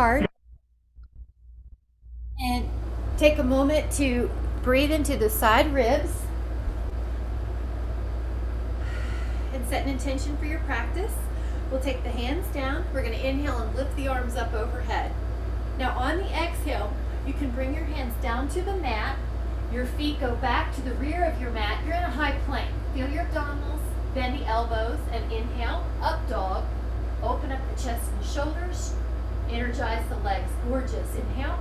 hard and take a moment to breathe into the side ribs and set an intention for your practice. We'll take the hands down. We're going to inhale and lift the arms up overhead. Now on the exhale, you can bring your hands down to the mat. Your feet go back to the rear of your mat. You're in a high plank. Feel your abdominals, bend the elbows, and inhale, up dog. Open up the chest and shoulders. Energize the legs. Gorgeous. Inhale.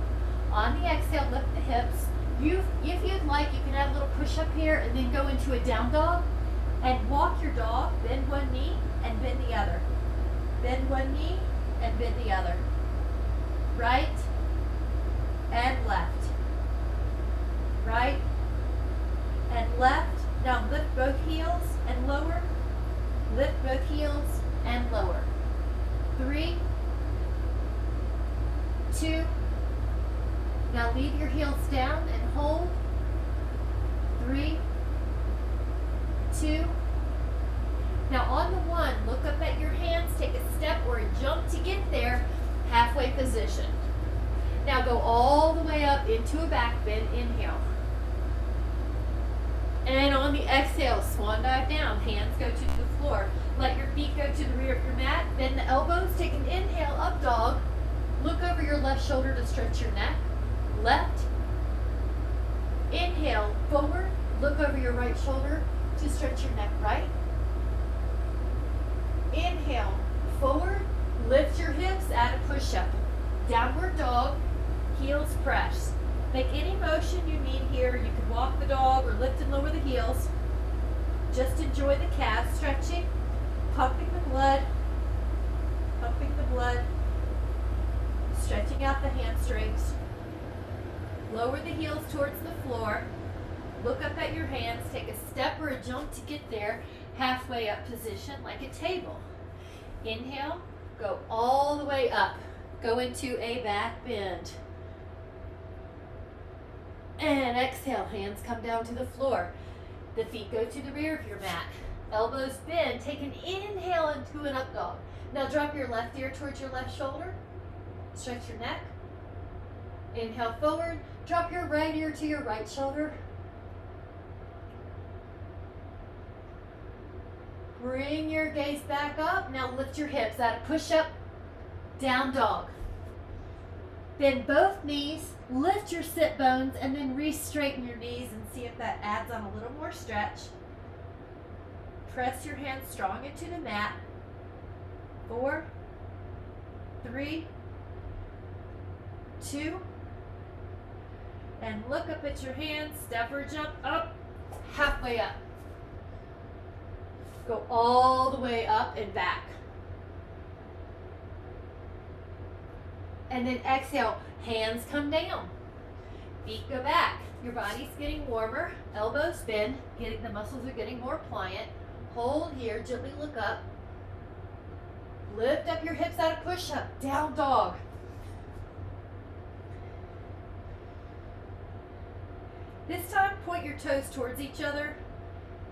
On the exhale, lift the hips. If you'd like, you can add a little push up here and then go into a down dog and walk your dog. Bend one knee and bend the other. Bend one knee and bend the other. Right and left. Right and left. Now lift both heels and lower. Lift both heels and lower. 3, 2. Now leave your heels down and hold. 3, 2. Now on the 1, look up at your hands, take a step or a jump to get there, halfway position. Now go all the way up into a back bend, inhale. And on the exhale, swan dive down, hands go to the floor. Let your feet go to the rear of your mat, bend the elbows, take an inhale, up dog. Look over your left shoulder to stretch your neck. Left. Inhale, forward. Look over your right shoulder to stretch your neck. Right. Inhale, forward. Lift your hips, add a push-up. Downward dog, heels press. Make any motion you need here. You can walk the dog or lift and lower the heels. Just enjoy the calves stretching, pumping the blood, stretching out the hamstrings. Lower the heels towards the floor. Look up at your hands. Take a step or a jump to get there. Halfway up position like a table. Inhale, go all the way up. Go into a back bend. And exhale, hands come down to the floor. The feet go to the rear of your mat. Elbows bend. Take an inhale into an up dog. Now drop your left ear towards your left shoulder. Stretch your neck. Inhale forward. Drop your right ear to your right shoulder. Bring your gaze back up. Now lift your hips. Add a push up. Down dog. Bend both knees. Lift your sit bones and then re-straighten your knees and see if that adds on a little more stretch. Press your hands strong into the mat. 4, 3, 2, and look up at your hands. Step or jump up, halfway up. Go all the way up and back. And then exhale, hands come down. Feet go back. Your body's getting warmer. Elbows bend. The muscles are getting more pliant. Hold here, gently look up. Lift up your hips out of push-up. Down dog. This time, point your toes towards each other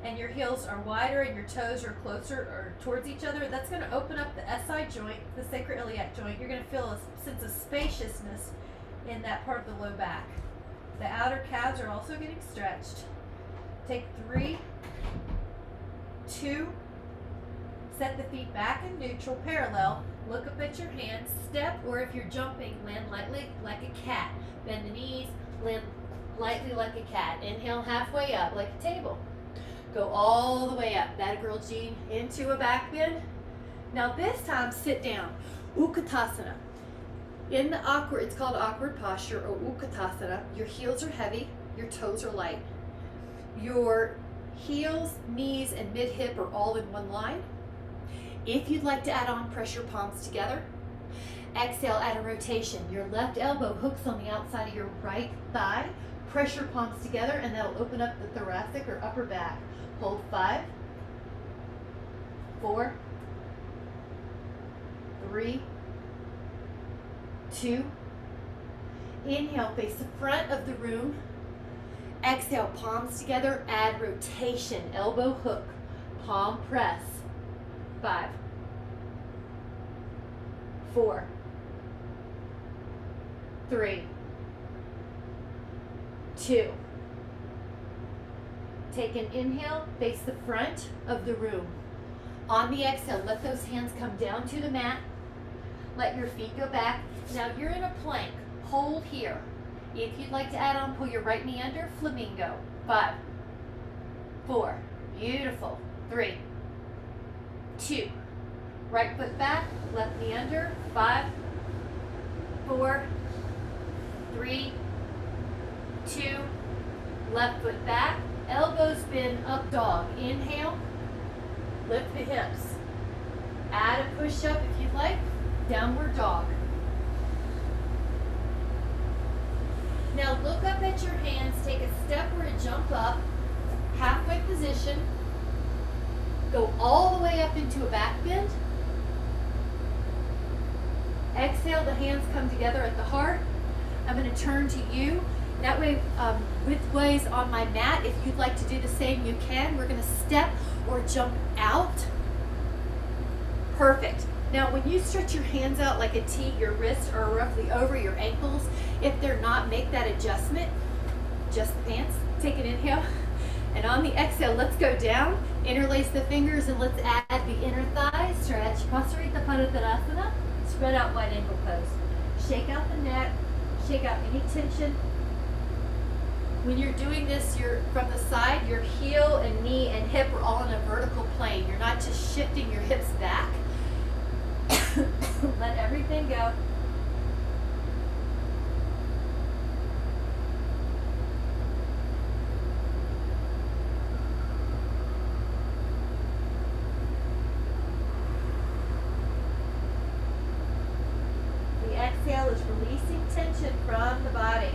and your heels are wider and your toes are closer or towards each other. That's going to open up the SI joint, the sacroiliac joint. You're going to feel a sense of spaciousness in that part of the low back. The outer calves are also getting stretched. Take 3, 2, set the feet back in neutral, parallel. Look up at your hands, step, or if you're jumping, land lightly like a cat. Bend the knees, land lightly like a cat. Inhale halfway up like a table. Go all the way up, that girl Jean, into a back bend. Now this time, sit down, Utkatasana. In the awkward, it's called awkward posture or Utkatasana. Your heels are heavy, your toes are light. Your heels, knees, and mid-hip are all in one line. If you'd like to add on, press your palms together. Exhale, add a rotation. Your left elbow hooks on the outside of your right thigh. Press your palms together and that'll open up the thoracic or upper back. Hold 5, 4, 3, 2. Inhale, face the front of the room. Exhale, palms together, add rotation, elbow hook, palm press. 5, 4, 3, 2. Take an inhale, face the front of the room. On the exhale, let those hands come down to the mat. Let your feet go back. Now you're in a plank. Hold here. If you'd like to add on, pull your right knee under, flamingo. 5, 4, beautiful. 3, 2, right foot back, left knee under. 5, 4, 3, 2, left foot back, elbows bend, up dog. Inhale, lift the hips. Add a push up if you'd like, downward dog. Now look up at your hands, take a step or a jump up, halfway position, go all the way up into a back bend. Exhale, the hands come together at the heart. I'm going to turn to you. That way, widthways on my mat, if you'd like to do the same, you can. We're going to step or jump out. Perfect. Now, when you stretch your hands out like a T, your wrists are roughly over your ankles. If they're not, make that adjustment. Just the pants. Take an inhale. And on the exhale, let's go down. Interlace the fingers and let's add the inner thigh. Stretch. Pasarita Padottanasana. Spread out wide ankle pose. Shake out the neck. Shake out any tension. When you're doing this, you're from the side, your heel and knee and hip are all in a vertical plane. You're not just shifting your hips back. Let everything go. The exhale is releasing tension from the body.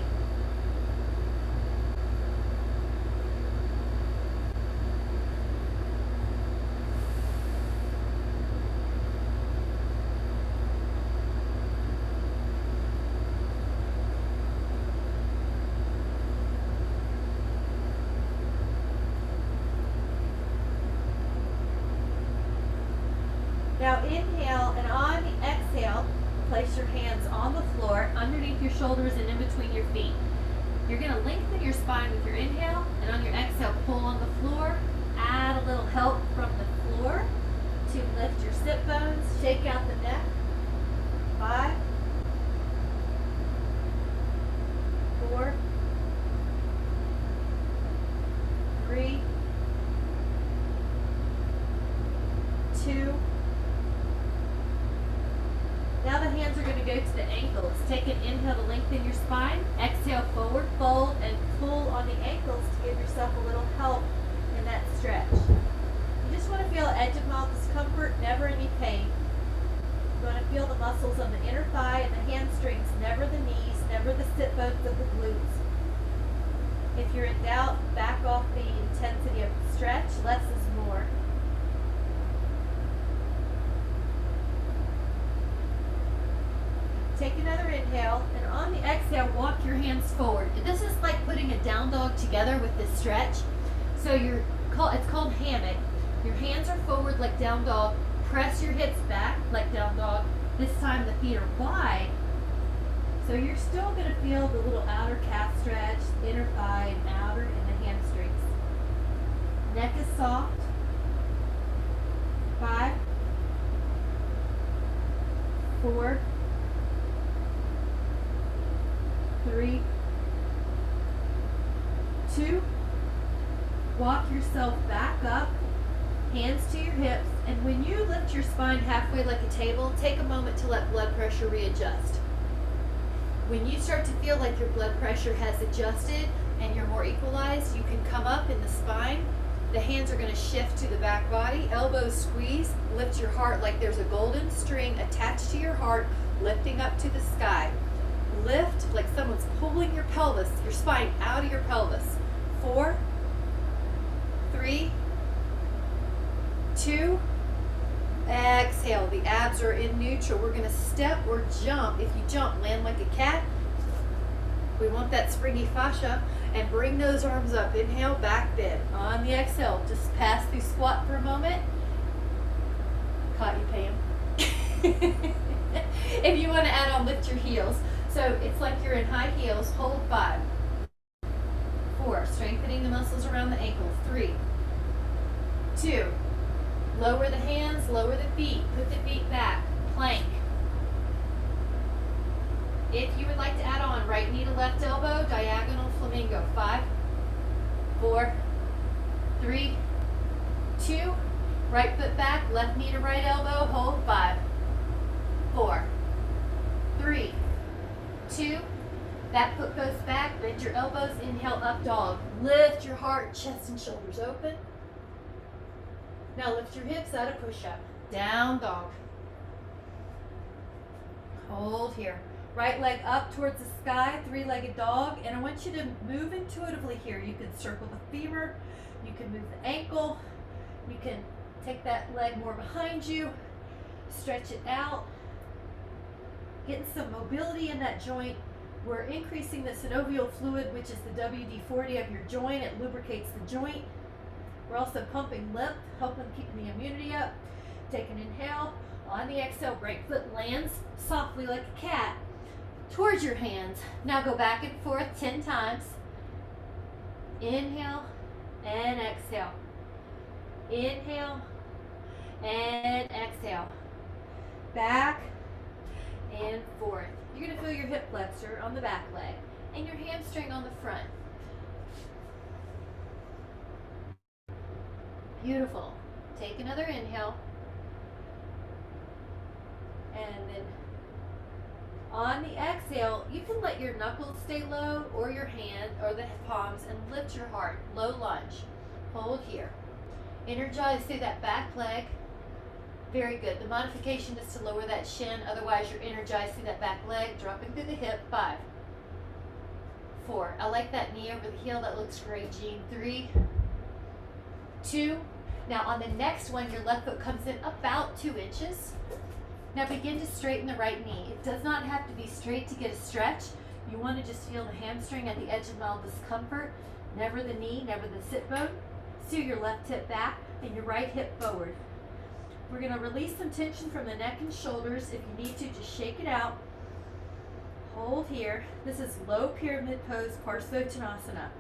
Now inhale, and on the exhale, place your hands on the floor, underneath your shoulders and in between your feet. You're going to lengthen your spine with your inhale, and on your exhale, pull on the floor. Add a little help from the floor to lift your sit bones, shake out the neck. 5, 4, 3, 2. Now the hands are going to go to the ankles. Take an inhale to lengthen your spine. Exhale, forward fold and pull on the ankles to give yourself a little help in that stretch. You just want to feel edge of mouth discomfort, never any pain. You want to feel the muscles on the inner thigh and the hamstrings, never the knees, never the sit bones of the glutes. If you're in doubt, back off the intensity of the stretch. Less is more. Take another inhale, and on the exhale, walk your hands forward. This is like putting a down dog together with this stretch. So it's called hammock. Your hands are forward like down dog. Press your hips back like down dog. This time the feet are wide. So you're still going to feel the little outer calf stretch, inner thigh, and outer and the hamstrings. Neck is soft. 5, 4, 3, 2. Walk yourself back up, hands to your hips, and when you lift your spine halfway like a table, take a moment to let blood pressure readjust. When you start to feel like your blood pressure has adjusted and you're more equalized, you can come up in the spine. The hands are going to shift to the back body, elbows squeeze, lift your heart like there's a golden string attached to your heart, lifting up to the sky. Lift like someone's pulling your pelvis, your spine out of your pelvis. 4, 3, 2, exhale. The abs are in neutral. We're going to step or jump. If you jump, land like a cat. We want that springy fascia. And bring those arms up. Inhale, back bend. On the exhale, just pass through squat for a moment. Caught you, Pam. If you want to add on, lift your heels. So it's like you're in high heels. Hold 5. 4, strengthening the muscles around the ankle. 3, 2, lower the hands, lower the feet, put the feet back, plank. If you would like to add on right knee to left elbow, diagonal flamingo. 5, 4, 3, 2, right foot back, left knee to right elbow, hold 5, 4, 3, 2, that foot goes back, bend your elbows, inhale, up dog. Lift your heart, chest and shoulders open. Now lift your hips out of push-up. Down dog. Hold here. Right leg up towards the sky, 3-legged dog. And I want you to move intuitively here. You can circle the femur. You can move the ankle. You can take that leg more behind you. Stretch it out. Getting some mobility in that joint. We're increasing the synovial fluid, which is the WD-40 of your joint. It lubricates the joint. We're also pumping lymph, helping keeping the immunity up. Take an inhale. On the exhale, right foot lands softly like a cat towards your hands. Now go back and forth 10 times. Inhale and exhale. Inhale and exhale. Back and forth. You're going to feel your hip flexor on the back leg and your hamstring on the front. Beautiful. Take another inhale. And then on the exhale, you can let your knuckles stay low or your hand or the palms and lift your heart. Low lunge. Hold here. Energize through that back leg. Very good. The modification is to lower that shin. Otherwise, you're energized through that back leg, dropping through the hip. 5, 4. I like that knee over the heel. That looks great, Jean. 3, 2. Now on the next one, your left foot comes in about 2 inches. Now begin to straighten the right knee. It does not have to be straight to get a stretch. You want to just feel the hamstring at the edge of mild discomfort. Never the knee, never the sit bone. So your left hip back and your right hip forward. We're going to release some tension from the neck and shoulders. If you need to, just shake it out. Hold here. This is low pyramid pose, Parsvottanasana.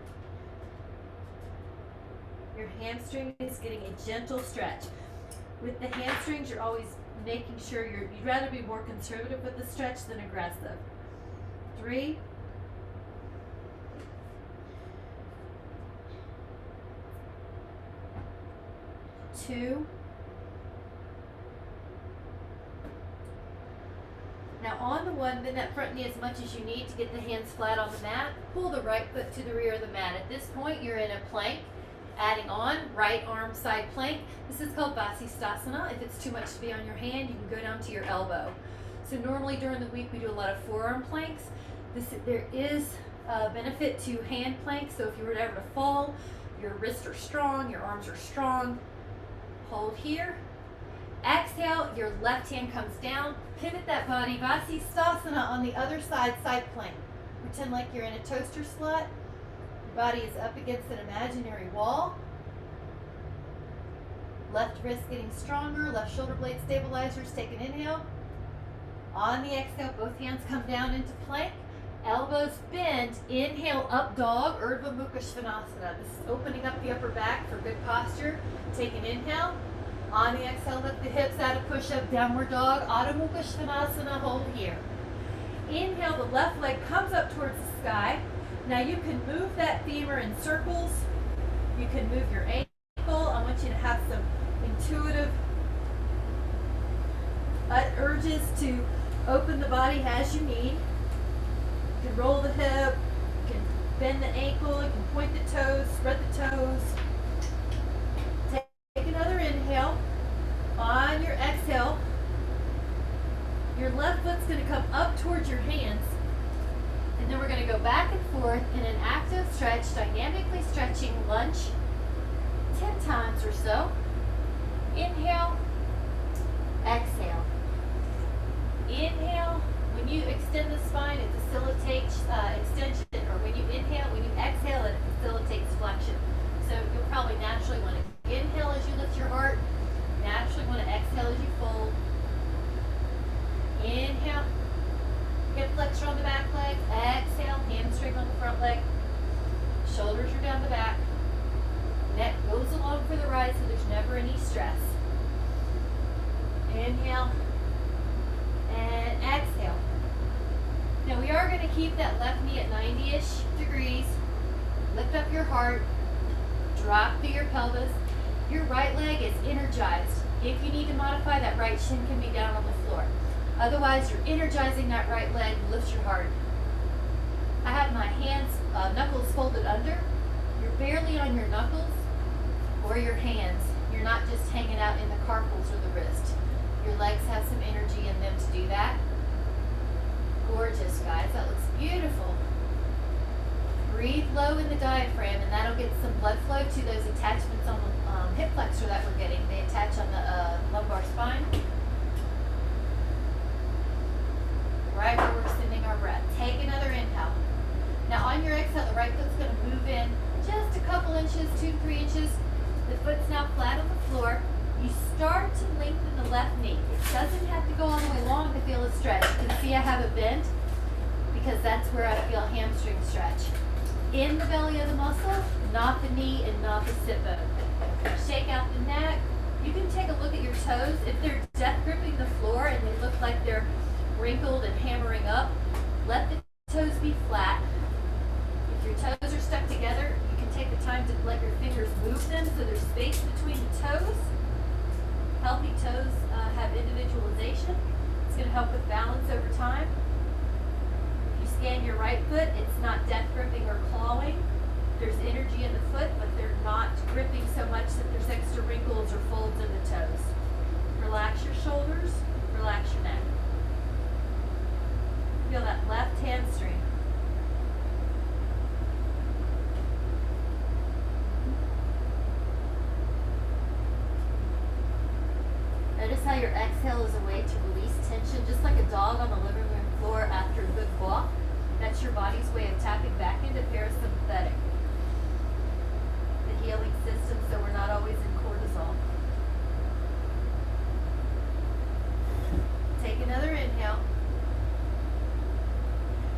Your hamstring is getting a gentle stretch. With the hamstrings, you're always making sure you'd rather be more conservative with the stretch than aggressive. 3, 2. Now on the one, bend that front knee as much as you need to get the hands flat on the mat. Pull the right foot to the rear of the mat. At this point, you're in a plank. Adding on, right arm side plank. This is called Vasisthasana. If it's too much to be on your hand, you can go down to your elbow. So normally during the week, we do a lot of forearm planks. There is a benefit to hand planks. So if you were ever to fall, your wrists are strong, your arms are strong. Hold here. Exhale, your left hand comes down. Pivot that body. Vasisthasana on the other side, side plank. Pretend like you're in a toaster slut. Body is up against an imaginary wall. Left wrist getting stronger. Left shoulder blade stabilizers. Take an inhale. On the exhale, both hands come down into plank. Elbows bend. Inhale, up dog, Urdhva Mukha Svanasana. This is opening up the upper back for good posture. Take an inhale. On the exhale, lift the hips out of push-up, downward dog, Adho Mukha Svanasana. Hold here. Inhale, the left leg comes up towards the sky. Now you can move that femur in circles. You can move your ankle. I want you to have some intuitive urges to open the body as you need. You can roll the hip, you can bend the ankle, you can point the toes, spread the toes. Take another inhale. On your exhale, your left foot's going to come up towards your hands. And then we're going to go back and forth in an active stretch, dynamically stretching lunge 10 times or so. Inhale, exhale. Inhale. When you extend the spine, it facilitates extension. Or when you inhale, when you exhale, it facilitates flexion. So you'll probably naturally want to inhale as you lift your heart. Naturally want to exhale as you fold. Inhale. Hip flexor on the back. leg. Shoulders are down the back. Neck goes along for the ride, so there's never any stress. Inhale and exhale. Now we are going to keep that left knee at 90-ish degrees. Lift up your heart. Drop through your pelvis. Your right leg is energized. If you need to modify, that right shin can be down on the floor. Otherwise, you're energizing that right leg. Lift your heart. I have my hands, knuckles folded under. You're barely on your knuckles or your hands. You're not just hanging out in the carpals or the wrist. Your legs have some energy in them to do that. Gorgeous, guys. That looks beautiful. Breathe low in the diaphragm, and that'll get some blood flow to those attachments on the hip flexor that we're getting. They attach on the lumbar spine. Right where we're sending our breath. Take another inhale. Now on your exhale, the right foot's going to move in just a couple inches, 2 to 3 inches. The foot's now flat on the floor. You start to lengthen the left knee. It doesn't have to go all the way long to feel a stretch. You can see I have it bent because that's where I feel hamstring stretch. In the belly of the muscle, not the knee and not the sit bone. Shake out the neck. You can take a look at your toes. If they're death gripping the floor and they look like they're wrinkled and hammering up, let the toes be flat. If your toes are stuck together, you can take the time to let your fingers move them so there's space between the toes. Healthy toes have individualization. It's going to help with balance over time. If you scan your right foot, it's not death gripping or clawing. There's energy in the foot, but they're not gripping so much that there's extra wrinkles or folds in the toes. Relax your shoulders, relax your neck. Feel that left hamstring. Notice how your exhale is a way to release tension, just like a dog on the living room floor after a good walk. That's your body's way of tapping back into parasympathetic, the healing system, so we're not always in cortisol. Take another inhale.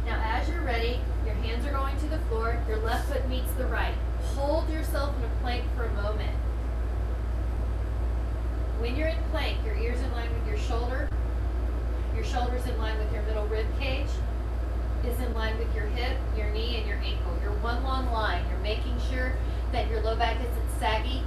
Now as you're ready, your hands are going to the floor, your left foot meets the right. Hold yourself in a plank for a moment. When you're in plank, your ears in line with your shoulder's in line with your middle rib cage, is in line with your hip, your knee, and your ankle. You're one long line. You're making sure that your low back isn't saggy.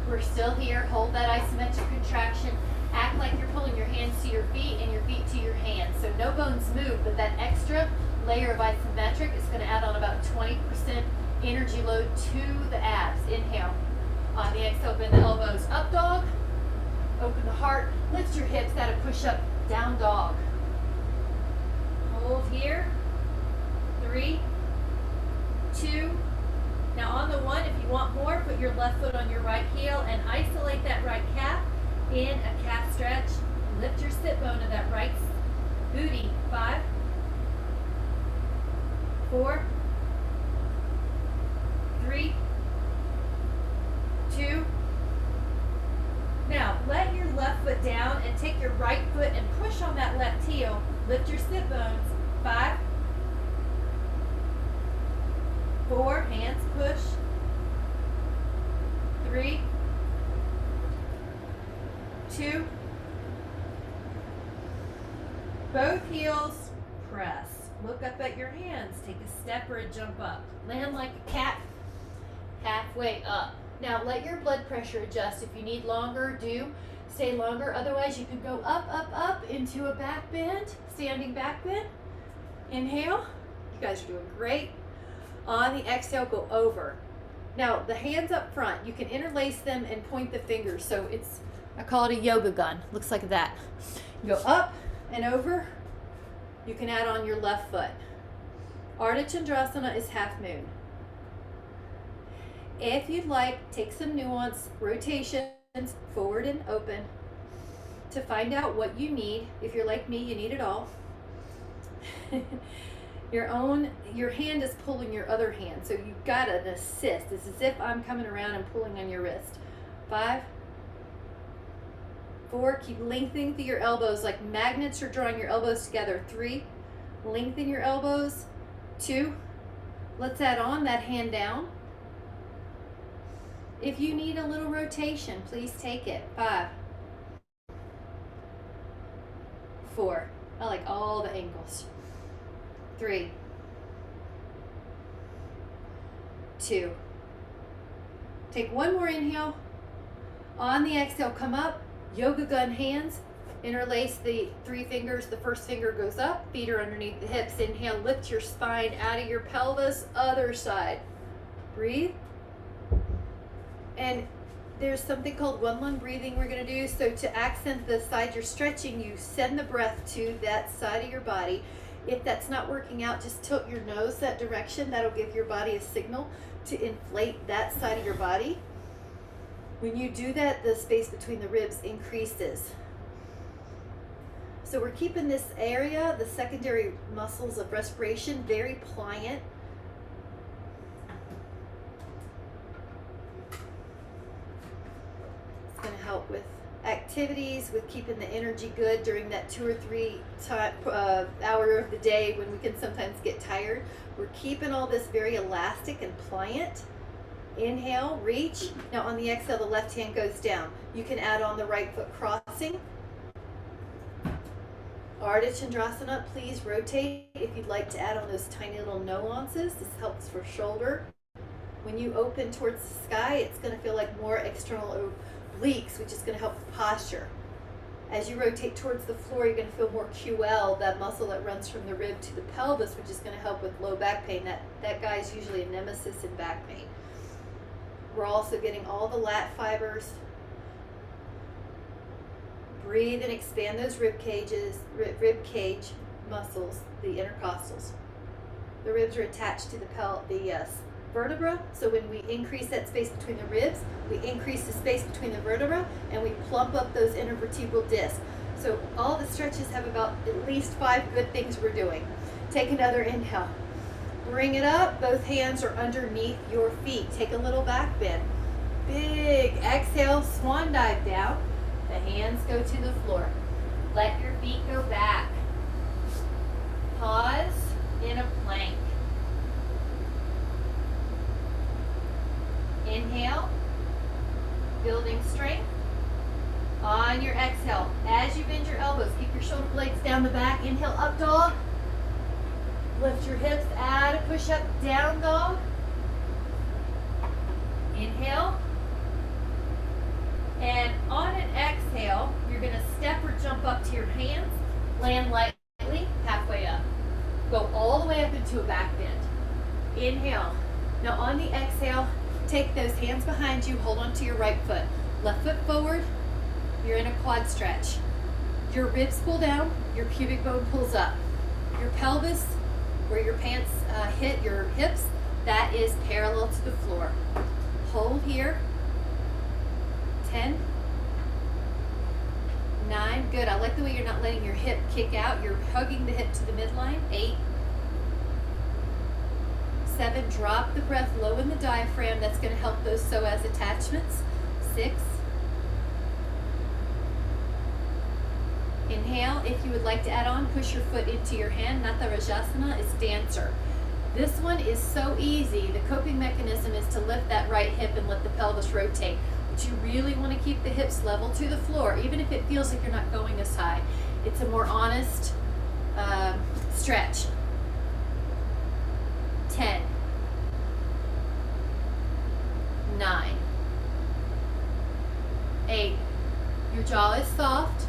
We're still here. Hold that isometric contraction. Act like you're pulling your hands to your feet and your feet to your hands. So no bones move, but that extra layer of isometric is going to add on about 20% energy load to the abs. Inhale. On the exhale, bend the elbows. Up dog. Open the heart. Lift your hips. That'll push up. Down dog. Hold here. 3, 2. Now on the 1, if you want more, put your left foot on your right heel and isolate that right calf in a calf stretch. Lift your sit bone of that right booty. 5, 4, 3, 2. Now let your left foot down and take your right foot and push on that left heel. Lift your sit bones. 5, 4, hands push. 3, 2. Both heels press. Look up at your hands. Take a step or a jump up. Land like a cat, halfway up. Now let your blood pressure adjust. If you need longer, do. Stay longer. Otherwise, you could go up, up, up into a back bend, standing back bend. Inhale. You guys are doing great. On the exhale, go over. Now, the hands up front, you can interlace them and point the fingers. So it's, I call it a yoga gun. Looks like that. You go up and over. You can add on your left foot. Ardha Chandrasana is half moon. If you'd like, take some nuance, rotations, forward and open, to find out what you need. If you're like me, you need it all. Your hand is pulling your other hand, so you've got an assist. It's as if I'm coming around and pulling on your wrist. 5, 4, keep lengthening through your elbows like magnets are drawing your elbows together. 3, lengthen your elbows. 2. Let's add on that hand down. If you need a little rotation, please take it. 5. 4. I like all the angles. 3. 2. Take one more inhale. On the exhale, come up, yoga gun hands, interlace the 3 fingers. The first finger goes up, feet are underneath the hips. Inhale, lift your spine out of your pelvis, other side. Breathe. And there's something called one lung breathing we're going to do. So to accent the side you're stretching, you send the breath to that side of your body. If that's not working out, just tilt your nose that direction. That'll give your body a signal to inflate that side of your body. When you do that, the space between the ribs increases. So we're keeping this area, the secondary muscles of respiration, very pliant. It's going to help with activities, with keeping the energy good during that 2 or 3 hour of the day when we can sometimes get tired. We're keeping all this very elastic and pliant. Inhale, reach. Now on the exhale, the left hand goes down. You can add on the right foot crossing. Ardha Chandrasana, please rotate if you'd like to add on those tiny little nuances. This helps for shoulder. When you open towards the sky, it's going to feel like more external obliques, which is going to help with posture. As you rotate towards the floor, you're going to feel more QL, that muscle that runs from the rib to the pelvis, which is going to help with low back pain. That guy is usually a nemesis in back pain. We're also getting all the lat fibers. Breathe and expand those rib cage muscles, the intercostals. The ribs are attached to the vertebra, so when we increase that space between the ribs, we increase the space between the vertebra, and we plump up those intervertebral discs. So all the stretches have about at least 5 good things we're doing. Take another inhale. Bring it up. Both hands are underneath your feet. Take a little back bend. Big exhale, swan dive down. The hands go to the floor. Let your feet go back. Pause in a plank. Inhale, building strength. On your exhale, as you bend your elbows, keep your shoulder blades down the back. Inhale, up dog. Lift your hips, add a push-up, down dog. Inhale. And on an exhale, you're going to step or jump up to your hands, land lightly, halfway up. Go all the way up into a back bend. Inhale. Now on the exhale, take those hands behind you, hold on to your right foot. Left foot forward, you're in a quad stretch. Your ribs pull down, your pubic bone pulls up. Your pelvis, where your pants hit your hips, that is parallel to the floor. Hold here. 10, 9, good. I like the way you're not letting your hip kick out. You're hugging the hip to the midline. 8, 7, drop the breath low in the diaphragm. That's going to help those psoas attachments. 6, inhale. If you would like to add on, push your foot into your hand. Natha Rajasana is dancer. This one is so easy. The coping mechanism is to lift that right hip and let the pelvis rotate. But you really want to keep the hips level to the floor, even if it feels like you're not going as high. It's a more honest stretch. 10, 9, 8. Your jaw is soft.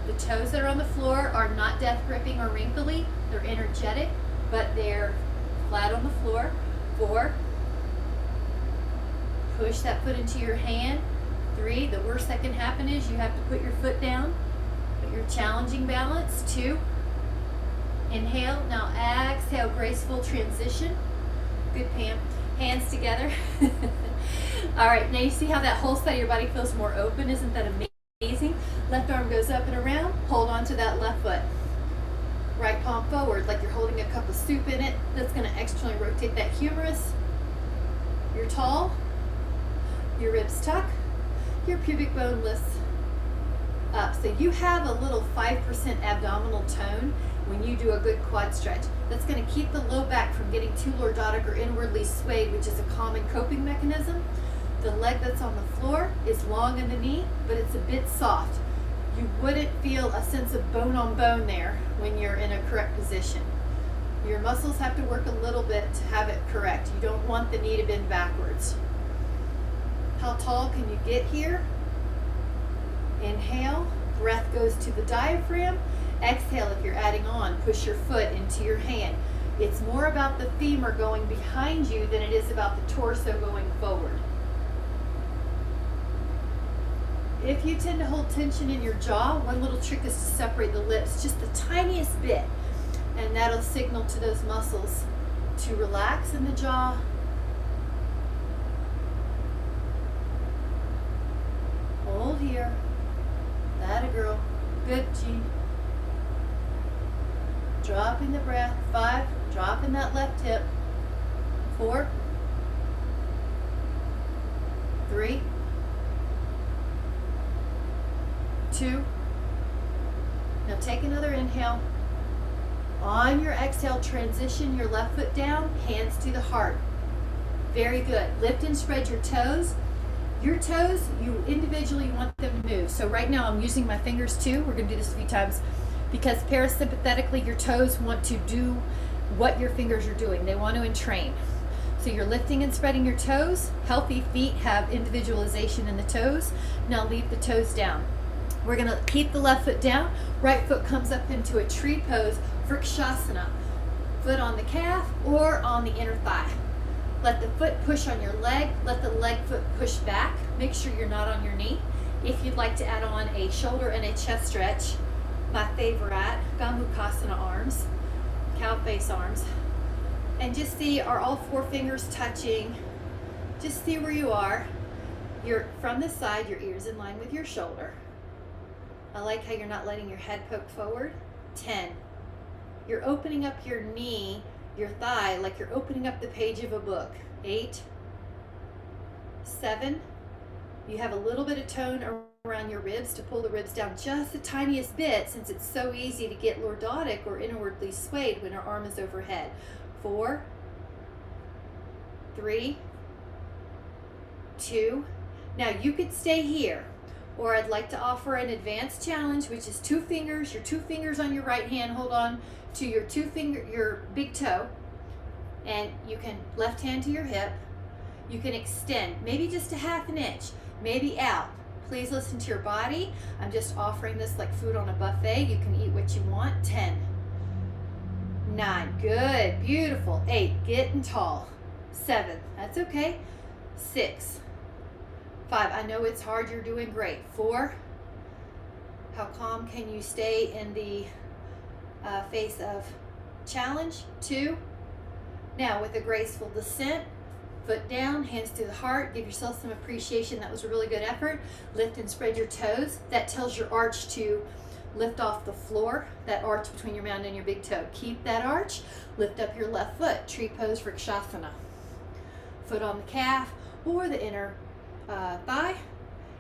The toes that are on the floor are not death gripping or wrinkly. They're energetic, but they're flat on the floor. 4. Push that foot into your hand. 3. The worst that can happen is you have to put your foot down, but you're challenging balance. 2. Inhale. Now exhale, graceful transition. Good, Pam. Hands together. All right, now you see how that whole side of your body feels more open. Isn't that amazing? Left arm goes up and around. Hold on to that left foot. Right palm forward like you're holding a cup of soup in it. That's going to externally rotate that humerus. You're tall. Your ribs tuck. Your pubic bone lifts. up. So you have a little 5% abdominal tone when you do a good quad stretch. That's going to keep the low back from getting too lordotic or inwardly swayed, which is a common coping mechanism. The leg that's on the floor is long in the knee, but it's a bit soft. You wouldn't feel a sense of bone on bone there when you're in a correct position. Your muscles have to work a little bit to have it correct. You don't want the knee to bend backwards. How tall can you get here? Inhale, breath goes to the diaphragm. Exhale, if you're adding on, push your foot into your hand. It's more about the femur going behind you than it is about the torso going forward. If you tend to hold tension in your jaw, one little trick is to separate the lips just the tiniest bit, and that'll signal to those muscles to relax in the jaw. Hold here. That a girl. Good, Jean. Dropping the breath. 5. Dropping that left hip. 4. 3. 2. Now take another inhale. On your exhale, transition your left foot down, hands to the heart. Very good. Lift and spread your toes. Your toes, you individually want them to move. So right now I'm using my fingers too. We're going to do this a few times because parasympathetically your toes want to do what your fingers are doing. They want to entrain. So you're lifting and spreading your toes. Healthy feet have individualization in the toes. Now leave the toes down. We're going to keep the left foot down. Right foot comes up into a tree pose, Vrikshasana. Foot on the calf or on the inner thigh. Let the foot push on your leg. Let the leg foot push back. Make sure you're not on your knee. If you'd like to add on a shoulder and a chest stretch, my favorite, Gomukhasana arms, cow face arms. And just see, are all 4 fingers touching? Just see where you are. You're from the side, your ears in line with your shoulder. I like how you're not letting your head poke forward. 10. You're opening up your knee, your thigh, like you're opening up the page of a book. 8. 7. You have a little bit of tone around your ribs to pull the ribs down just the tiniest bit, since it's so easy to get lordotic or inwardly swayed when our arm is overhead. 4. 3. 2. Now you could stay here, or I'd like to offer an advanced challenge, which is 2 fingers, your 2 fingers on your right hand, hold on to your your big toe, and you can left hand to your hip. You can extend, maybe just a ½ an inch, maybe out. Please listen to your body. I'm just offering this like food on a buffet. You can eat what you want. 10. 9, good, beautiful. 8, getting tall. 7, that's okay. 6. 5, I know it's hard, you're doing great. 4, how calm can you stay in the face of challenge? 2, now with a graceful descent, foot down, hands to the heart, give yourself some appreciation. That was a really good effort. Lift and spread your toes. That tells your arch to lift off the floor, that arch between your mound and your big toe. Keep that arch. Lift up your left foot, tree pose, Vrikshasana. Foot on the calf or the inner thigh.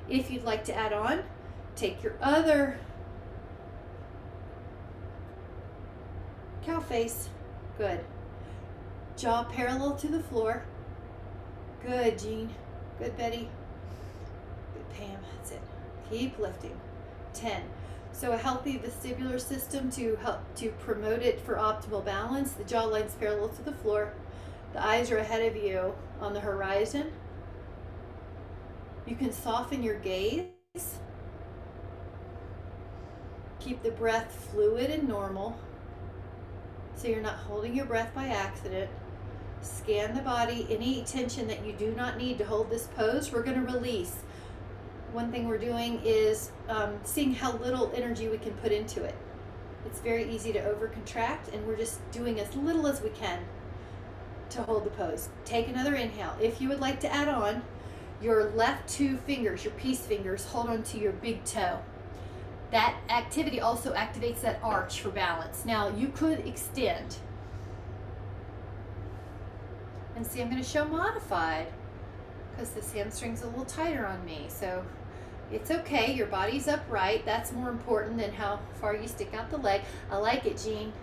If you'd like to add on, take your other cow face. Good. Jaw parallel to the floor. Good, Jean. Good, Betty. Good, Pam. That's it. Keep lifting. 10. So a healthy vestibular system to help to promote it for optimal balance. The jaw line's parallel to the floor. The eyes are ahead of you on the horizon. You can soften your gaze. Keep the breath fluid and normal, so you're not holding your breath by accident. Scan the body. Any tension that you do not need to hold this pose, we're going to release. One thing we're doing is seeing how little energy we can put into it. It's very easy to overcontract, and we're just doing as little as we can to hold the pose. Take another inhale. If you would like to add on, your left 2 fingers, your peace fingers, hold on to your big toe. That activity also activates that arch for balance. Now you could extend. And see, I'm going to show modified because this hamstring's a little tighter on me. So It's okay, your body's upright. That's more important than how far you stick out the leg. I like it, Jean.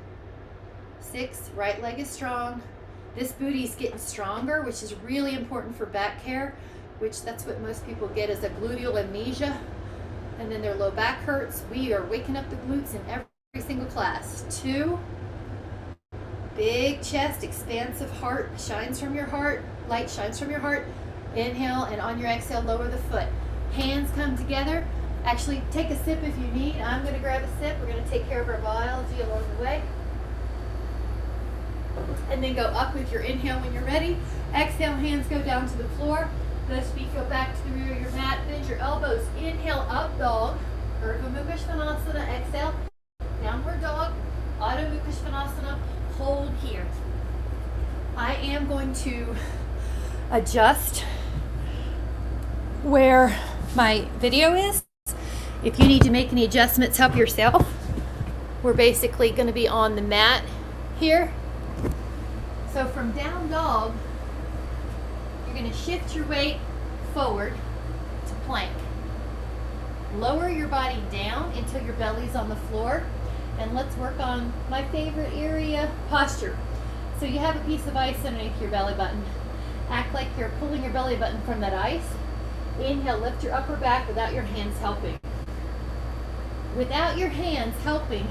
6, right leg is strong. This booty's getting stronger, which is really important for back care, which that's what most people get is a gluteal amnesia, and then their low back hurts. We are waking up the glutes in every single class. 2, big chest, expansive heart, shines from your heart, light shines from your heart. Inhale, and on your exhale, lower the foot. Hands come together. Actually, take a sip if you need. I'm going to grab a sip. We're going to take care of our biology along the way. And then go up with your inhale when you're ready. Exhale, hands go down to the floor. Those feet go back to the rear of your mat. Bend your elbows. Inhale, up dog. Urdhva Mukha Svanasana. Exhale, downward dog. Adho Mukha Svanasana. Hold here. I am going to adjust where my video is. If you need to make any adjustments, help yourself. We're basically going to be on the mat here. So from down dog, you're going to shift your weight forward to plank. Lower your body down until your belly's on the floor. And let's work on my favorite area, posture. So you have a piece of ice underneath your belly button. Act like you're pulling your belly button from that ice. Inhale, lift your upper back without your hands helping. Without your hands helping,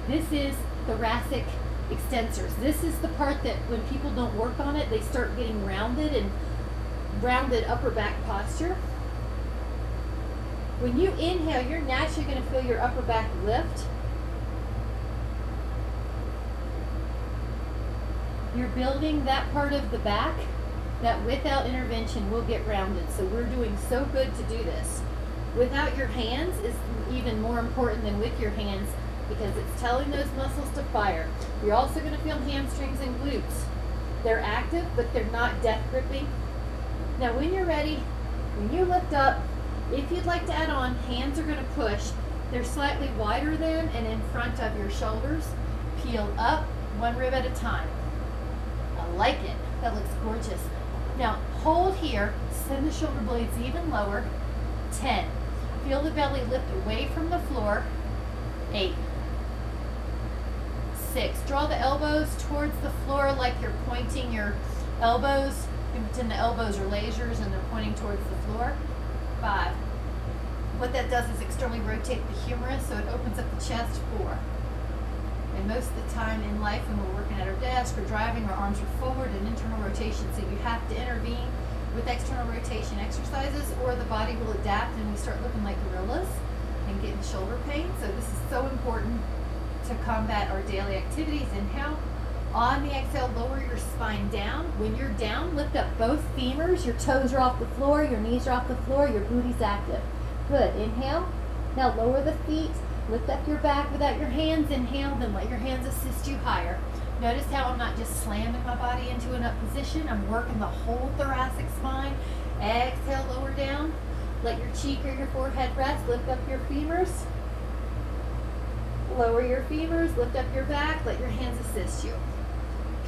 this is thoracic extensors. This is the part that when people don't work on it, they start getting rounded and rounded upper back posture. When you inhale, you're naturally going to feel your upper back lift. You're building that part of the back that without intervention will get rounded. So we're doing so good to do this. Without your hands is even more important than with your hands because it's telling those muscles to fire. You're also going to feel hamstrings and glutes. They're active, but they're not death gripping. Now when you're ready, when you lift up, if you'd like to add on, hands are going to push. They're slightly wider than and in front of your shoulders. Peel up, one rib at a time. I like it. That looks gorgeous. Now hold here, send the shoulder blades even lower. 10. Feel the belly lift away from the floor. 8. 6. Draw the elbows towards the floor like you're pointing your elbows. You can pretend the elbows are lasers and they're pointing towards the floor. 5. What that does is externally rotate the humerus so it opens up the chest. 4. And most of the time in life when we're working at our desk or driving, our arms are forward and internal rotation. So you have to intervene with external rotation exercises or the body will adapt and we start looking like gorillas and getting shoulder pain. So this is so important to combat our daily activities. Inhale. On the exhale, lower your spine down. When you're down, lift up both femurs. Your toes are off the floor, your knees are off the floor, your booty's active. Good. Inhale. Now lower the feet. Lift up your back without your hands. Inhale, then let your hands assist you higher. Notice how I'm not just slamming my body into an up position. I'm working the whole thoracic spine. Exhale, lower down. Let your cheek or your forehead rest. Lift up your femurs. Lower your femurs. Lift up your back. Let your hands assist you.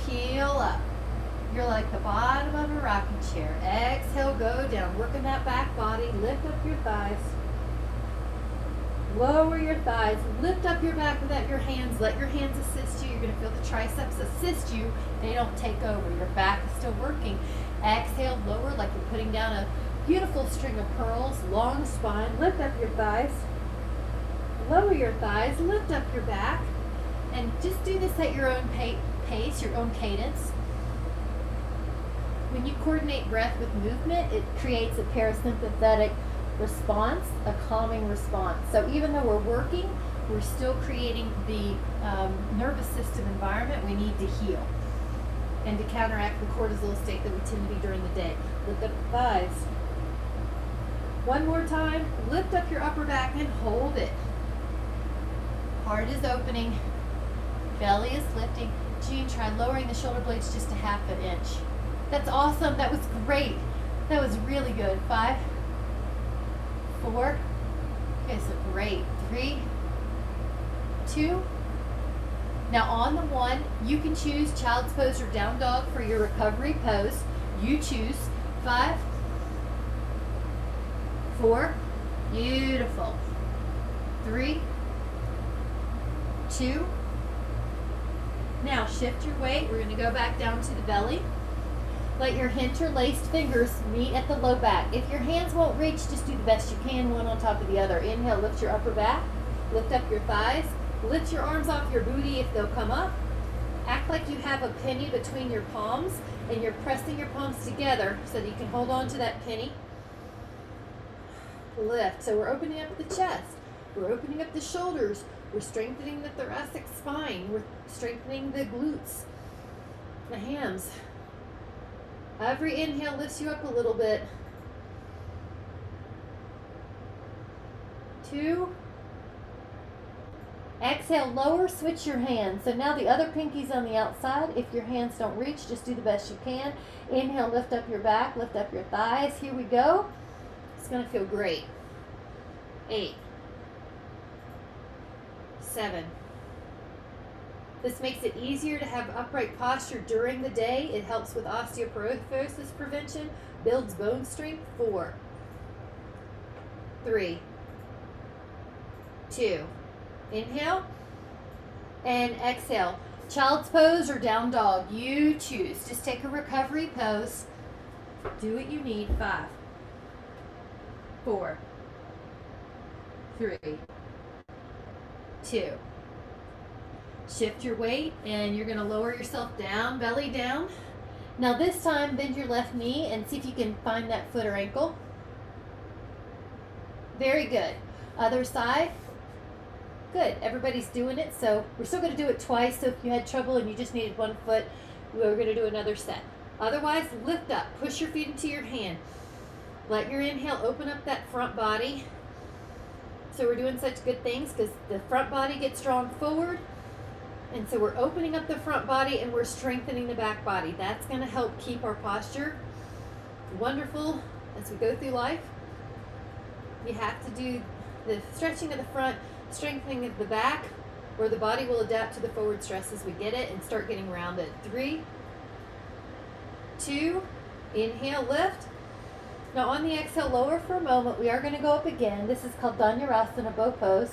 Peel up. You're like the bottom of a rocking chair. Exhale, go down. Working that back body. Lift up your thighs. Lower your thighs, lift up your back without your hands, let your hands assist you. You're going to feel the triceps assist you. They don't take over. Your back is still working. Exhale, lower like you're putting down a beautiful string of pearls, long spine. Lift up your thighs. Lower your thighs, lift up your back. And just do this at your own pace, your own cadence. When you coordinate breath with movement, it creates a parasympathetic response, a calming response. So even though we're working, we're still creating the nervous system environment we need to heal and to counteract the cortisol state that we tend to be during the day. Lift up the thighs. One more time, lift up your upper back and hold it. Heart is opening, belly is lifting. Jean, try lowering the shoulder blades just a half an inch. That's awesome, that was great. That was really good. 5, 4, okay, so great. 3, 2. Now on the 1, you can choose child's pose or down dog for your recovery pose. You choose. 5, 4, Beautiful. 3, 2. Now shift your weight. We're going to go back down to the belly. Let your interlaced fingers meet at the low back. If your hands won't reach, just do the best you can, one on top of the other. Inhale, lift your upper back. Lift up your thighs. Lift your arms off your booty if they'll come up. Act like you have a penny between your palms and you're pressing your palms together so that you can hold on to that penny. Lift. So we're opening up the chest. We're opening up the shoulders. We're strengthening the thoracic spine. We're strengthening the glutes, the hams. Every inhale lifts you up a little bit. 2. Exhale, lower, switch your hands. So now the other pinky's on the outside. If your hands don't reach, just do the best you can. Inhale, lift up your back, lift up your thighs. Here we go. It's going to feel great. 8, 7. This makes it easier to have upright posture during the day. It helps with osteoporosis prevention, builds bone strength. 4, 3, 2. Inhale and exhale. Child's pose or down dog, you choose. Just take a recovery pose. Do what you need. 5, 4, 3, 2. Shift your weight and you're going to lower yourself down, belly down. Now this time bend your left knee and see if you can find that foot or ankle. Very good. Other side. Good. Everybody's doing it, so we're still going to do it twice. So if you had trouble and you just needed one foot, we're going to do another set. Otherwise, lift up. Push your feet into your hand. Let your inhale open up that front body. So we're doing such good things because the front body gets drawn forward. And so we're opening up the front body and we're strengthening the back body. That's going to help keep our posture wonderful as we go through life. You have to do the stretching of the front, strengthening of the back, or the body will adapt to the forward stress as we get it and start getting rounded. 3, 2, inhale, lift. Now on the exhale, lower for a moment. We are going to go up again. This is called Dhanurasana, bow pose.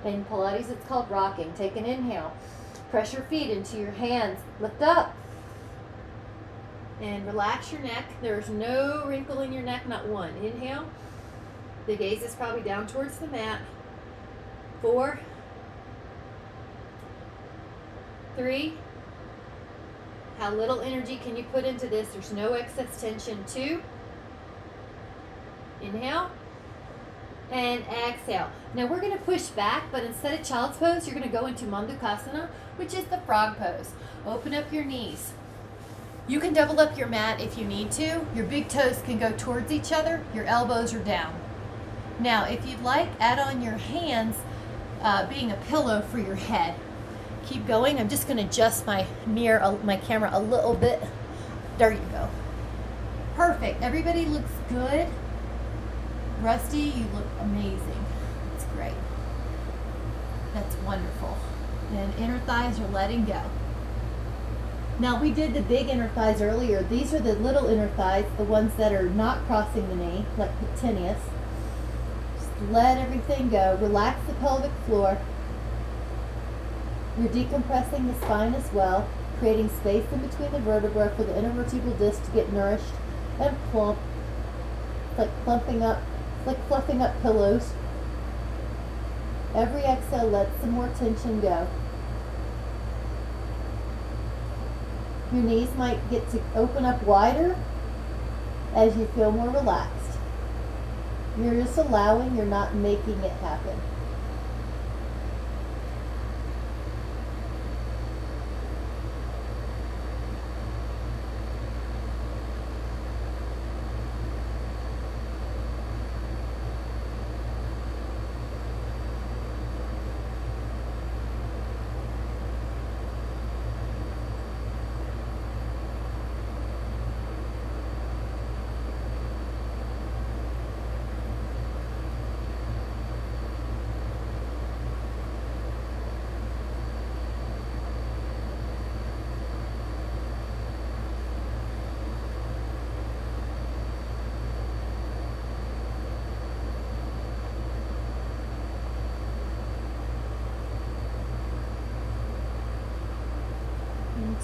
In Pilates, it's called rocking. Take an inhale. Press your feet into your hands. Lift up. And relax your neck. There's no wrinkle in your neck, not one. Inhale. The gaze is probably down towards the mat. 4, 3. How little energy can you put into this? There's no excess tension. 2. Inhale. And exhale. Now we're going to push back, but instead of child's pose, you're going to go into Mandukasana, which is the frog pose. Open up your knees. You can double up your mat if you need to. Your big toes can go towards each other. Your elbows are down. Now, if you'd like, add on your hands being a pillow for your head. Keep going. I'm just going to adjust my camera a little bit. There you go. Perfect. Everybody looks good. Rusty, you look amazing. That's great. That's wonderful. And inner thighs are letting go. Now we did the big inner thighs earlier. These are the little inner thighs, the ones that are not crossing the knee, like Pectineus. Just let everything go. Relax the pelvic floor. You're decompressing the spine as well, creating space in between the vertebra for the intervertebral disc to get nourished and plump. It's like plumping up, like fluffing up pillows. Every exhale lets some more tension go. Your knees might get to open up wider as you feel more relaxed. You're just allowing, you're not making it happen.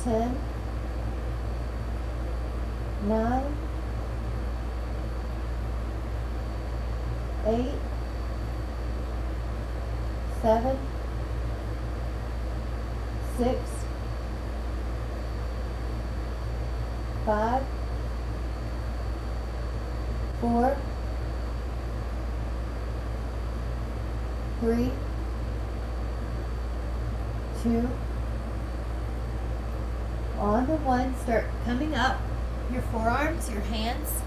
10, 9, 8, 7, 6, 5, 4, 3, 2, on the 1, start coming up your forearms, your hands.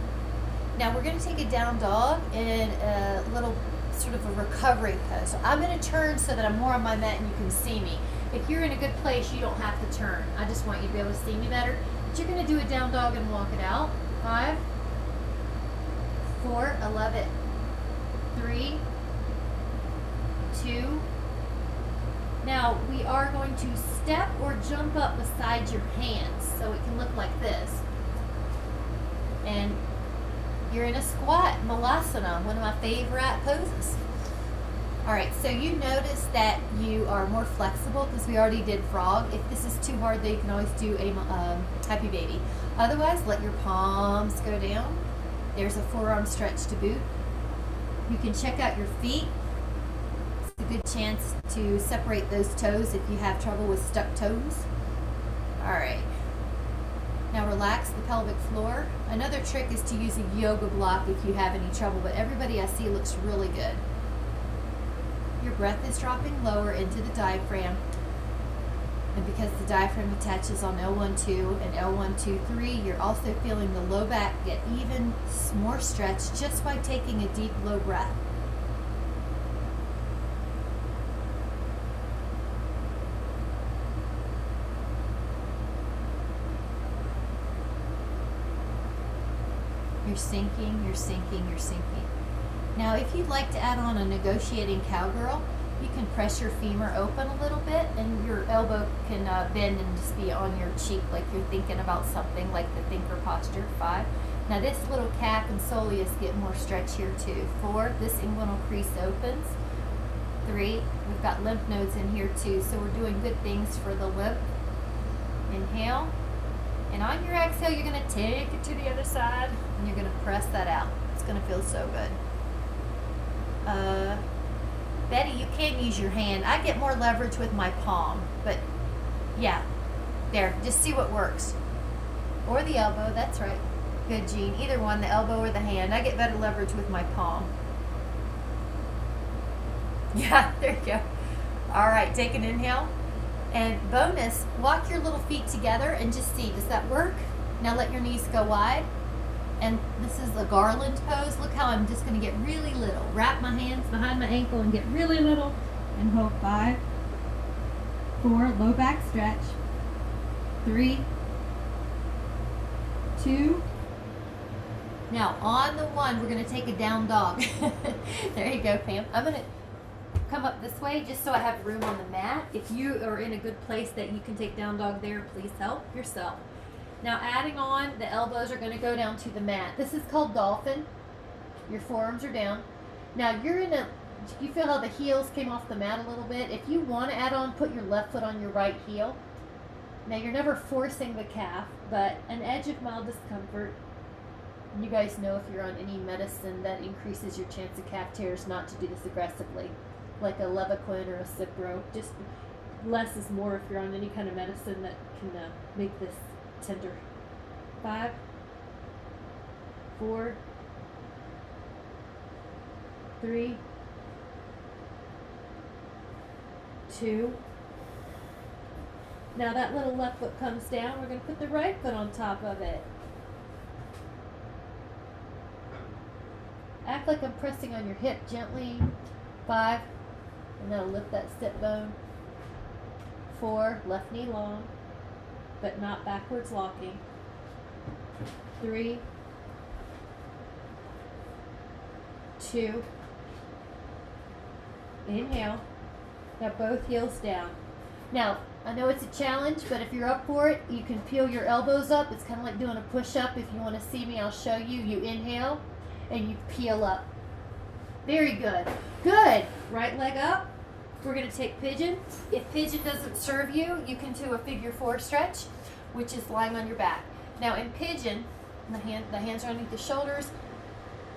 Now we're going to take a down dog in a little sort of a recovery pose. So I'm going to turn so that I'm more on my mat and you can see me. If you're in a good place, you don't have to turn. I just want you to be able to see me better. But you're going to do a down dog and walk it out. 5, 4, I love it. 3, 2. Now we are going to step or jump up beside your hands so it can look like this. And you're in a squat, Malasana, one of my favorite poses. All right, so you notice that you are more flexible because we already did frog. If this is too hard, then you can always do a happy baby. Otherwise, let your palms go down. There's a forearm stretch to boot. You can check out your feet. It's a good chance to separate those toes if you have trouble with stuck toes. All right. Now relax the pelvic floor. Another trick is to use a yoga block if you have any trouble, but everybody I see looks really good. Your breath is dropping lower into the diaphragm. And because the diaphragm attaches on L1-2 and L1-2-3, you're also feeling the low back get even more stretched just by taking a deep, low breath. You're sinking, you're sinking, you're sinking. Now, if you'd like to add on a negotiating cowgirl, you can press your femur open a little bit and your elbow can bend and just be on your cheek like you're thinking about something, like the thinker posture. 5. Now this little calf and soleus get more stretch here too. 4. This inguinal crease opens. 3. We've got lymph nodes in here too, so we're doing good things for the lymph. Inhale. And on your exhale, you're going to take it to the other side and you're going to press that out. It's going to feel so good. Betty, you can use your hand. I get more leverage with my palm, but yeah, there, just see what works. Or the elbow, that's right. Good, Jean. Either one, the elbow or the hand. I get better leverage with my palm. Yeah, there you go. All right, take an inhale. And bonus, walk your little feet together and just see, does that work? Now let your knees go wide. And this is the garland pose. Look how I'm just going to get really little. Wrap my hands behind my ankle and get really little. And hold 5, 4, low back stretch. 3, 2. Now on the 1, we're going to take a down dog. There you go, Pam. I'm going to come up this way just so I have room on the mat. If you are in a good place that you can take down dog there, please help yourself. Now adding on, the elbows are going to go down to the mat. This is called dolphin. Your forearms are down. Now you're in a, you feel how the heels came off the mat a little bit? If you want to add on, put your left foot on your right heel. Now you're never forcing the calf, but an edge of mild discomfort. You guys know if you're on any medicine that increases your chance of calf tears, not to do this aggressively, like a Levaquin or a Cipro. Just less is more if you're on any kind of medicine that can make this tender. 5, 4, 3, 2. Now that little left foot comes down. We're going to put the right foot on top of it. Act like I'm pressing on your hip gently. 5, and that'll lift that sit bone. 4, left knee long, but not backwards locking. 3, 2, inhale. Now both heels down. Now, I know it's a challenge, but if you're up for it, you can peel your elbows up. It's kind of like doing a push-up. If you want to see me, I'll show you. You inhale, and you peel up. Very good. Good. Right leg up. We're going to take pigeon. If pigeon doesn't serve you, you can do a figure 4 stretch, which is lying on your back. Now in pigeon, the hands are underneath the shoulders.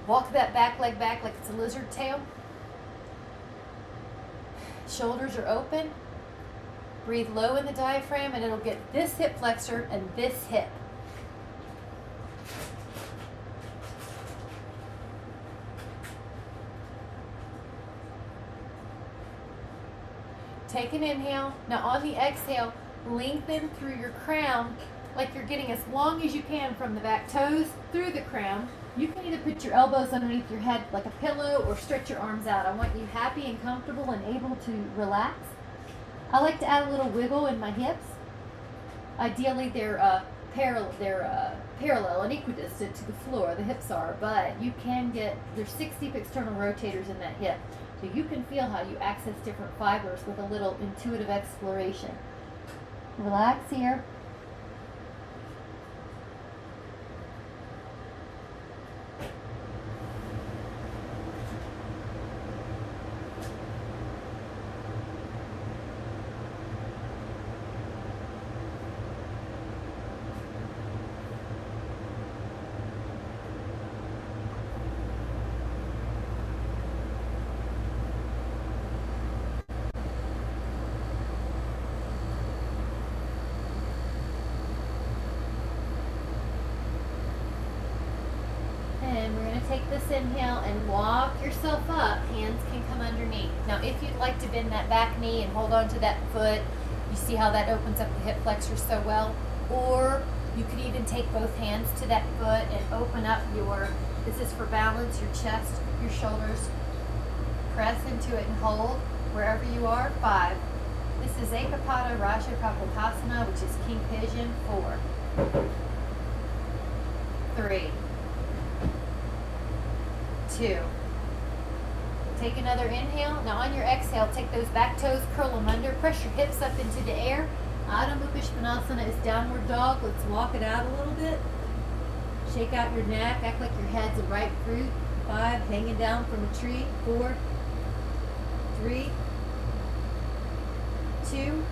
Walk that back leg back like it's a lizard tail. Shoulders are open. Breathe low in the diaphragm, and it'll get this hip flexor and this hip. Take an inhale. Now on the exhale, lengthen through your crown like you're getting as long as you can from the back toes through the crown. You can either put your elbows underneath your head like a pillow or stretch your arms out. I want you happy and comfortable and able to relax. I like to add a little wiggle in my hips. Ideally, they're parallel and equidistant to the floor, the hips are, but you can get, there's 6 deep external rotators in that hip. So you can feel how you access different fibers with a little intuitive exploration. Relax here. And we're going to take this inhale and walk yourself up. Hands can come underneath. Now if you'd like to bend that back knee and hold on to that foot, you see how that opens up the hip flexor so well? Or you could even take both hands to that foot and open up your, this is for balance, your chest, your shoulders. Press into it and hold wherever you are. 5. This is Ekapada Raja Kapotasana, which is King Pigeon. 4. 3. 2. Take another inhale. Now on your exhale, take those back toes, curl them under, press your hips up into the air. Adho Mukha Svanasana is downward dog. Let's walk it out a little bit. Shake out your neck, act like your head's a ripe fruit. 5, hanging down from a tree. 4, 3, 2.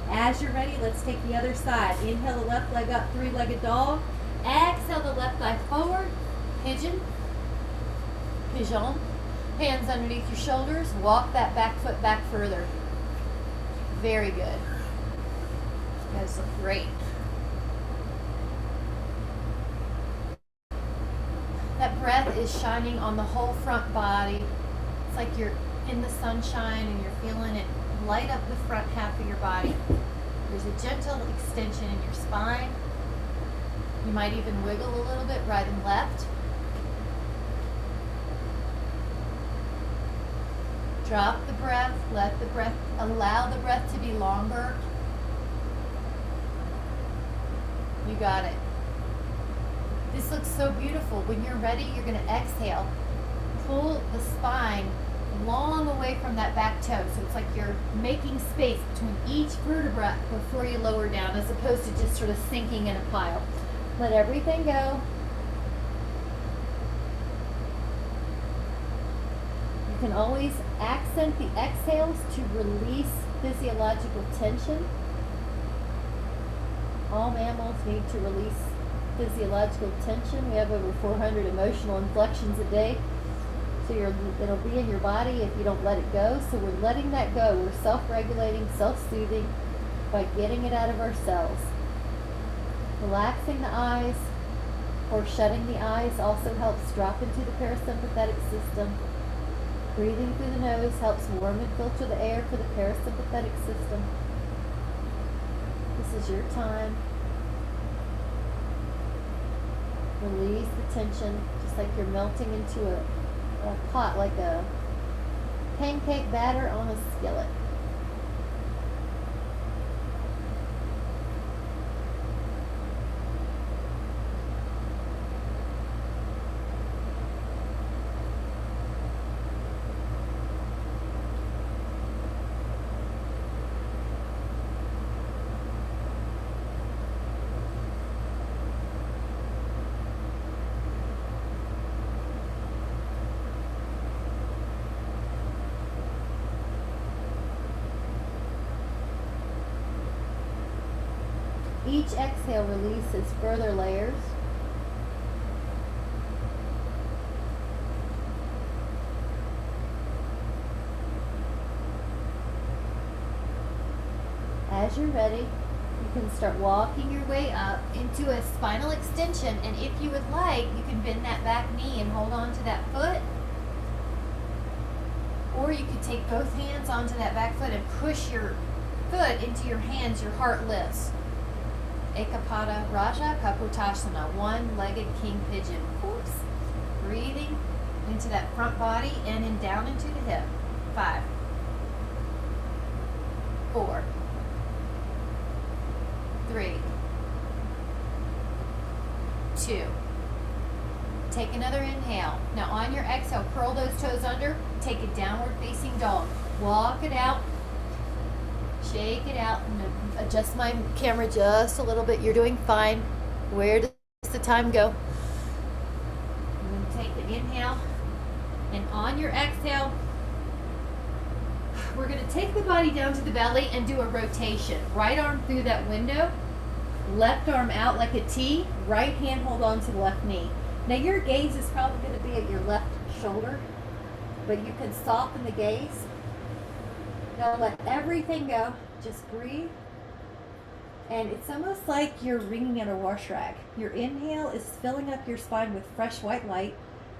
As you're ready, let's take the other side. Inhale the left leg up, 3-legged dog. Exhale the left leg forward, pigeon. Pigeon. Hands underneath your shoulders. Walk that back foot back further. Very good. You guys look great. That breath is shining on the whole front body. It's like you're in the sunshine and you're feeling it light up the front half of your body. There's a gentle extension in your spine. You might even wiggle a little bit right and left. Drop the breath, allow the breath to be longer. You got it. This looks so beautiful. When you're ready, you're going to exhale. Pull the spine long away from that back toe. So it's like you're making space between each vertebra before you lower down, as opposed to just sort of sinking in a pile. Let everything go. You can always accent the exhales to release physiological tension. All mammals need to release physiological tension. We have over 400 emotional inflections a day. So it'll be in your body if you don't let it go. So we're letting that go. We're self-regulating, self-soothing by getting it out of ourselves. Relaxing the eyes or shutting the eyes also helps drop into the parasympathetic system. Breathing through the nose helps warm and filter the air for the parasympathetic system. This is your time. Release the tension, just like you're melting into a pot, like a pancake batter on a skillet. Each exhale releases further layers. As you're ready, you can start walking your way up into a spinal extension, and if you would like, you can bend that back knee and hold on to that foot. Or you could take both hands onto that back foot and push your foot into your hands, your heart lifts. Ekapada Raja Kapotasana, one-legged king pigeon pose. Breathing into that front body and then down into the hip. 5, 4, 3, 2. Take another inhale. Now on your exhale, curl those toes under. Take a downward facing dog. Walk it out. Shake it out. And adjust my camera just a little bit. You're doing fine. Where does the time go? And then take the inhale. And on your exhale, we're going to take the body down to the belly and do a rotation. Right arm through that window. Left arm out like a T. Right hand hold on to the left knee. Now your gaze is probably going to be at your left shoulder, but you can soften the gaze. Now let everything go. Just breathe. And it's almost like you're wringing out a wash rag. Your inhale is filling up your spine with fresh white light.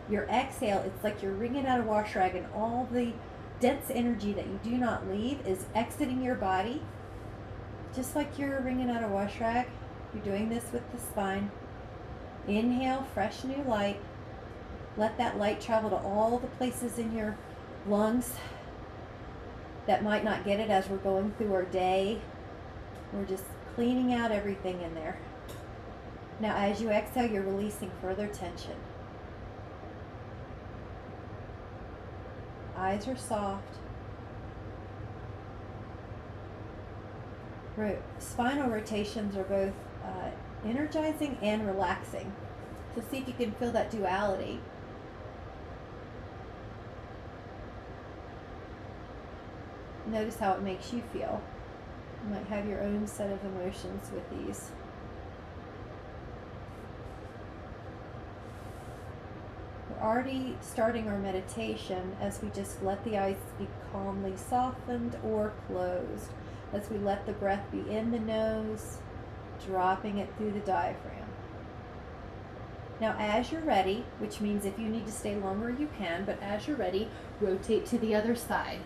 Your exhale, it's like you're wringing out a wash rag, and all the dense energy that you do not leave is exiting your body. Just like you're wringing out a wash rag, you're doing this with the spine. Inhale, fresh new light. Let that light travel to all the places in your lungs that might not get it as we're going through our day. We're just cleaning out everything in there. Now as you exhale, you're releasing further tension. Eyes are soft. Spinal rotations are both energizing and relaxing. So see if you can feel that duality. Notice how it makes you feel. You might have your own set of emotions with these. We're already starting our meditation as we just let the eyes be calmly softened or closed, as we let the breath be in the nose, dropping it through the diaphragm. Now as you're ready, which means if you need to stay longer you can, but as you're ready, rotate to the other side.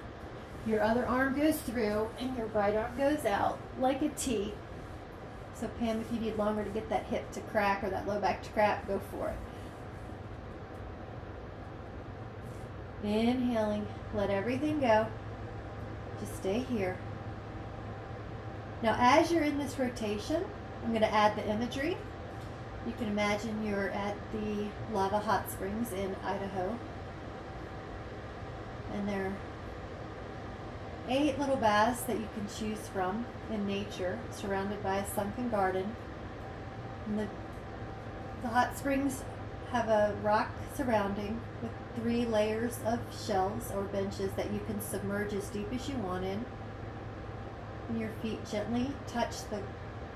Your other arm goes through and your right arm goes out like a T. So Pam, if you need longer to get that hip to crack or that low back to crack, go for it. Inhaling, let everything go. Just stay here. Now as you're in this rotation, I'm going to add the imagery. You can imagine you're at the lava hot springs in Idaho. And there are 8 little baths that you can choose from in nature, surrounded by a sunken garden. And the hot springs have a rock surrounding with 3 layers of shelves or benches that you can submerge as deep as you want in. And your feet gently touch the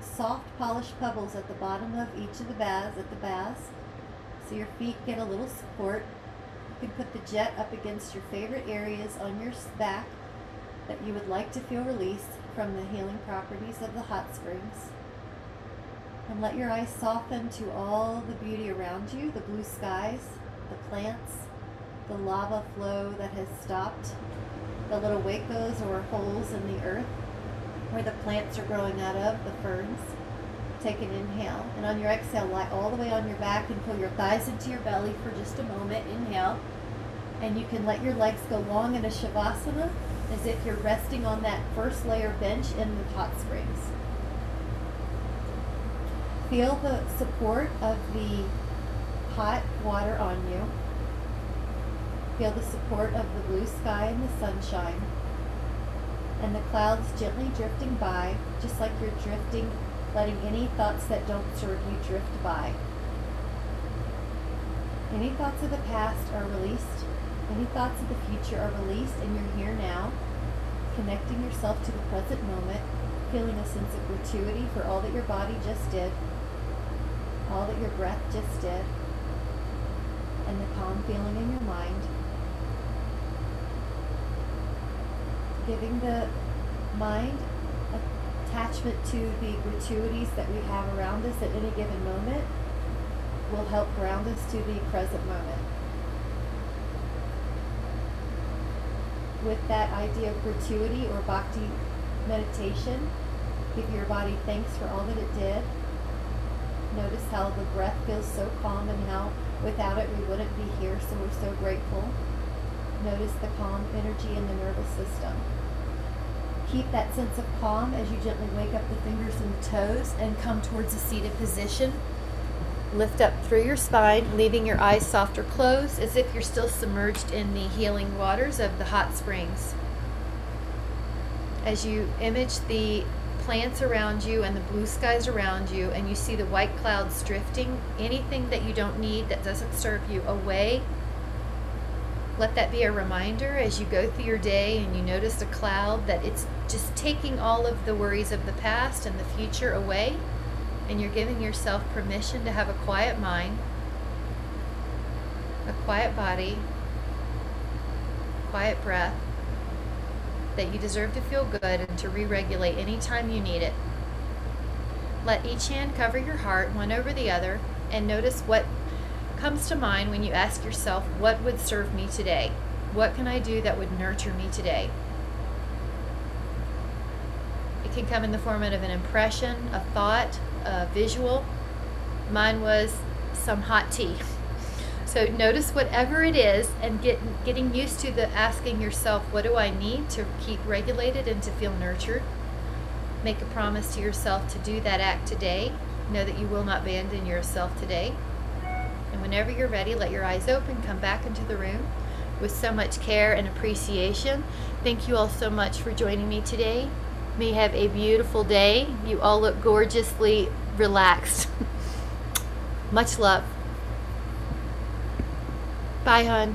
soft polished pebbles at the bottom of each of the baths, so your feet get a little support. You can put the jet up against your favorite areas on your back that you would like to feel released from the healing properties of the hot springs. And let your eyes soften to all the beauty around you, the blue skies, the plants, the lava flow that has stopped, the little huecos or holes in the earth where the plants are growing out of, the ferns. Take an inhale, and on your exhale, lie all the way on your back and pull your thighs into your belly for just a moment. Inhale, and you can let your legs go long in a shavasana as if you're resting on that first layer bench in the hot springs. Feel the support of the hot water on you. Feel the support of the blue sky and the sunshine. And the clouds gently drifting by, just like you're drifting, letting any thoughts that don't serve you drift by. Any thoughts of the past are released. Any thoughts of the future are released, and you're here now, connecting yourself to the present moment, feeling a sense of gratuity for all that your body just did, all that your breath just did, and the calm feeling in your mind. Giving the mind attachment to the gratuities that we have around us at any given moment will help ground us to the present moment. With that idea of gratuity or bhakti meditation, give your body thanks for all that it did. Notice how the breath feels so calm and how without it we wouldn't be here, so we're so grateful. Notice the calm energy in the nervous system. Keep that sense of calm as you gently wake up the fingers and the toes and come towards a seated position. Lift up through your spine, leaving your eyes soft or closed as if you're still submerged in the healing waters of the hot springs. As you image the plants around you and the blue skies around you, and you see the white clouds drifting, anything that you don't need, that doesn't serve you, away. Let that be a reminder as you go through your day and you notice a cloud that it's just taking all of the worries of the past and the future away, and you're giving yourself permission to have a quiet mind, a quiet body, quiet breath, that you deserve to feel good and to re-regulate anytime you need it. Let each hand cover your heart, one over the other, and notice what comes to mind when you ask yourself, what would serve me today? What can I do that would nurture me today? It can come in the form of an impression, a thought, a visual. Mine was some hot tea. So notice whatever it is and getting used to the asking yourself, what do I need to keep regulated and to feel nurtured? Make a promise to yourself to do that act today. Know that you will not abandon yourself today. And whenever you're ready, let your eyes open, come back into the room with so much care and appreciation. Thank you all so much for joining me today. May you have a beautiful day. You all look gorgeously relaxed. Much love. Bye, hon.